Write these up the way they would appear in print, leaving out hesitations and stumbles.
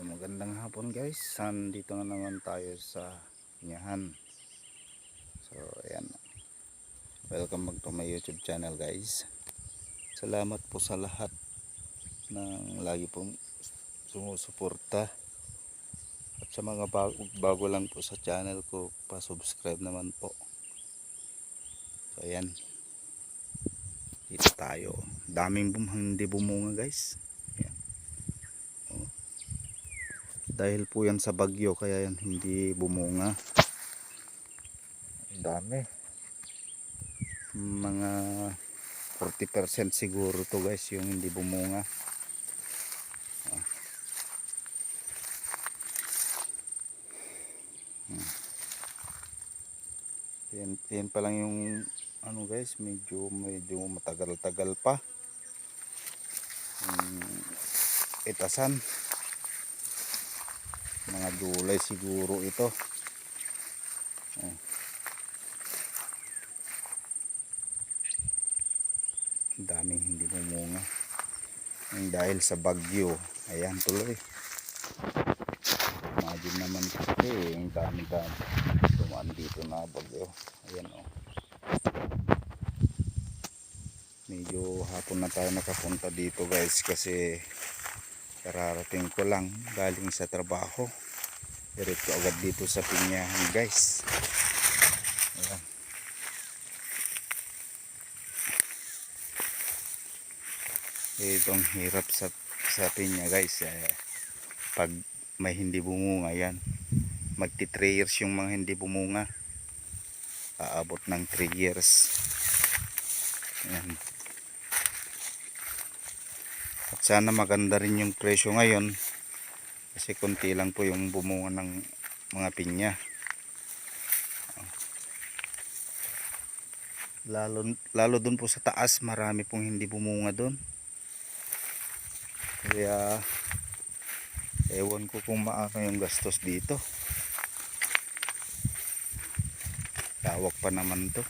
Magandang hapon guys. Dito na naman tayo sa Pinyahan. So ayan. Welcome back to my YouTube channel guys. Salamat po sa lahat ng lagi pong sumusuporta. At sa mga bago lang po sa channel ko, pa-subscribe naman po. So ayan. Dito tayo. Daming hindi bumunga guys. Dahil po yan sa bagyo kaya yan hindi bumunga. Dami. Mga 40% siguro to guys yung hindi bumunga. Yan pa lang yung ano guys, medyo matagal-tagal pa. Itasan. Mga July siguro ito. Daming hindi bumunga. Dahil sa bagyo. Ayan tuloy. Imagine naman kasi yung dami tumaan dito na bagyo. Ayan o. Medyo hapon na tayo nakapunta dito guys kasi kararating ko lang galing sa trabaho. Diretso agad dito sa Pinyahan guys. Ayan. Itong hirap sa Pinya guys. Pag may hindi bumunga yan. Magti 3 years yung mga hindi bumunga. Aabot ng 3 years. Ayan. At sana maganda rin yung presyo ngayon. Kasi konti lang po yung bumunga ng mga pinya. Lalo dun po sa taas, marami pong hindi bumunga dun. Kaya ewan ko kung maano yung gastos dito. Tawag pa naman to.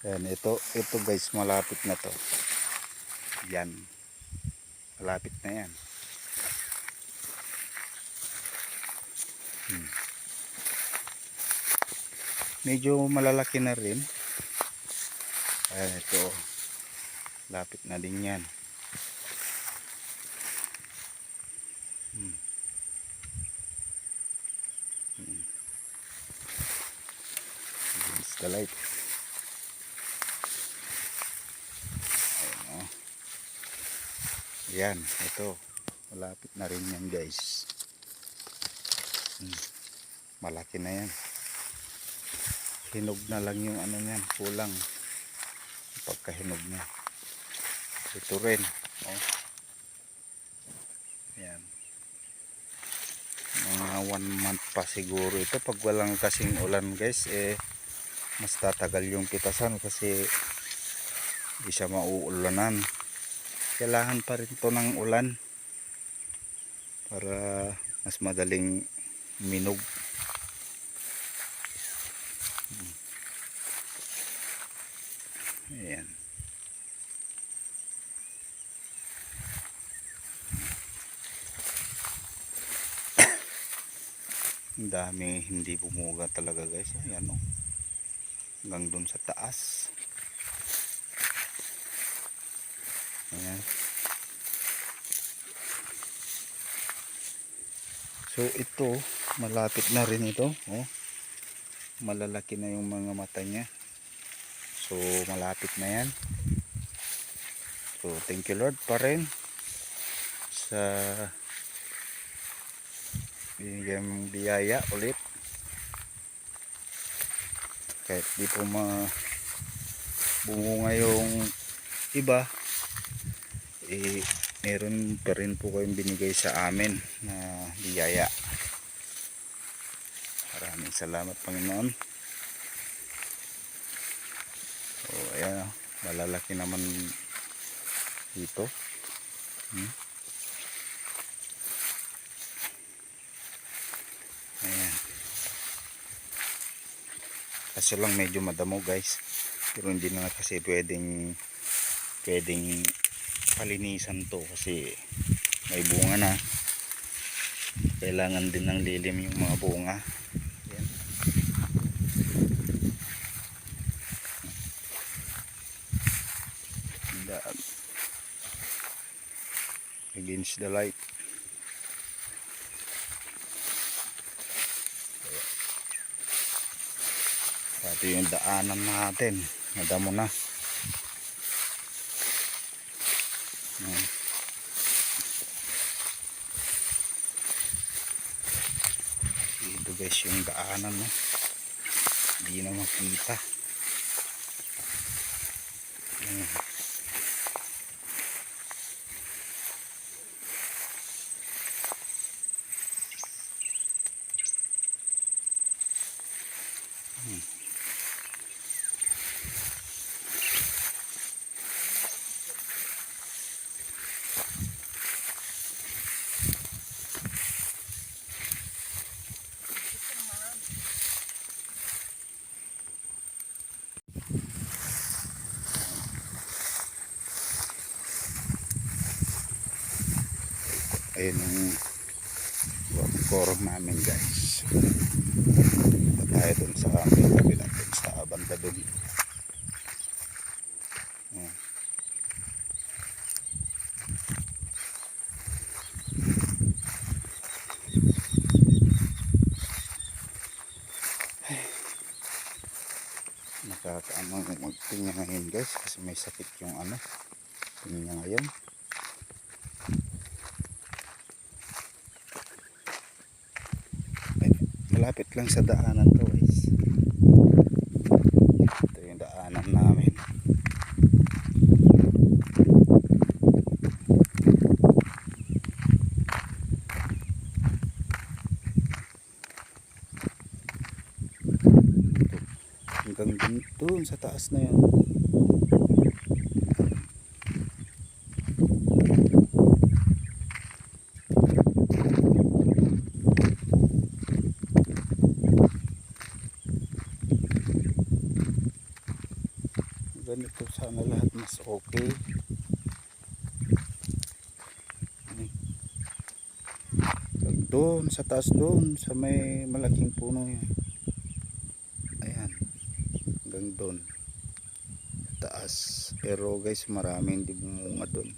Yan, ito guys, malapit na to. Yan. Malapit na yan. Medyo malalaki na rin. Ayan, ito. Lapit na din yan. Against the light. Yan, ito. Malapit na rin yan guys. Malaki na yan. Hinog na lang yung ano yan, kulang. Pagkahinog niya. Ito rin. Oh. Yan. Mga 1 month pa siguro ito. Pag walang kasing ulan guys, mas tatagal yung pitasan kasi hindi siya mauulanan. Kailangan pa rin to ng ulan para mas madaling minog. Ayan. Ang dami hindi bumuga talaga guys. Ayan o. Hanggang dun sa taas. Ayan. So ito, malapit na rin ito. Oh. Malalaki na yung mga mata niya. So malapit na yan. So thank you Lord pa rin sa binigyan mong biyaya ulit. Kahit di po bumunga yung iba, meron pa rin po kayong binigay sa amin na biyaya. Maraming salamat Panginoon. So ayan, malalaki naman dito. Kaso lang medyo madamo guys. Pero hindi na kasi pwedeng palinisan to kasi may bunga na. Kailangan din ng lilim yung mga bunga. Ayan. Daan. Against the light. Ito yung daanan natin. Madamo na. Ayan. Ito guys yung daanan, no? Hindi na makita. Ayan. Ayun yung korong namin guys. Punta tayo dun sa aming kabilang dun sa banda dun. Ayan. Nakakaano magtingin ngayon guys kasi may sakit yung ano tingin niya ngayon. Ay, malapit lang sa daanan to guys. Ito yung daanan namin. Hanggang dun sa taas na yan. Ganito sana lahat mas okay. Doon sa taas doon sa may malaking puno yan. Ayan. Hanggang doon. Taas. Pero guys marami hindi bumunga doon.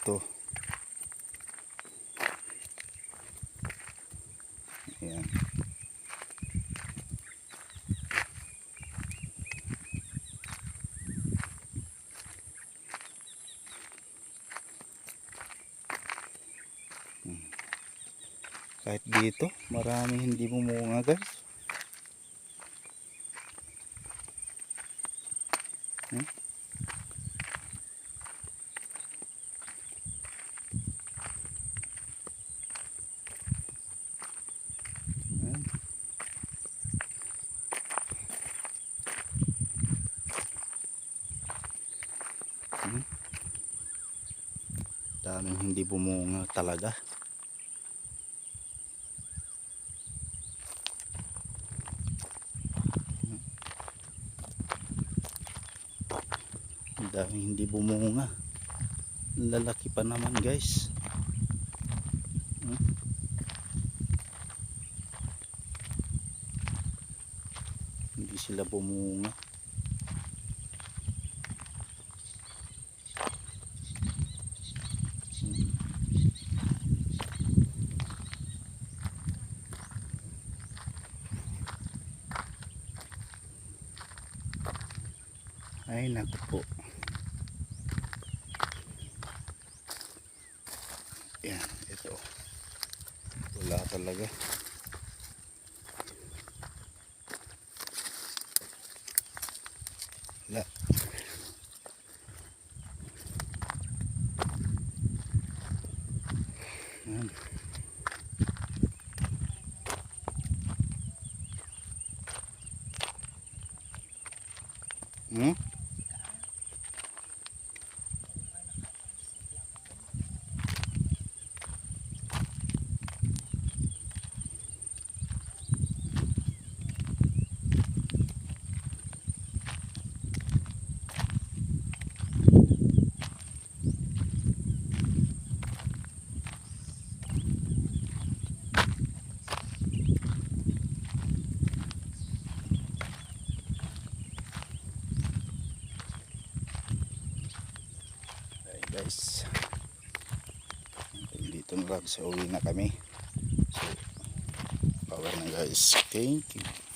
Ito. Ayan. Kahit dito marami hindi bumunga guys. Daming hindi bumunga talaga. Daming hindi bumunga. Lalaki pa naman guys. Hindi sila bumunga. Ay naku po. Yan, ito. Wala talaga. Wala. Yan. guys. Dito na lang. So uwi na kami. So power na guys. Thank you.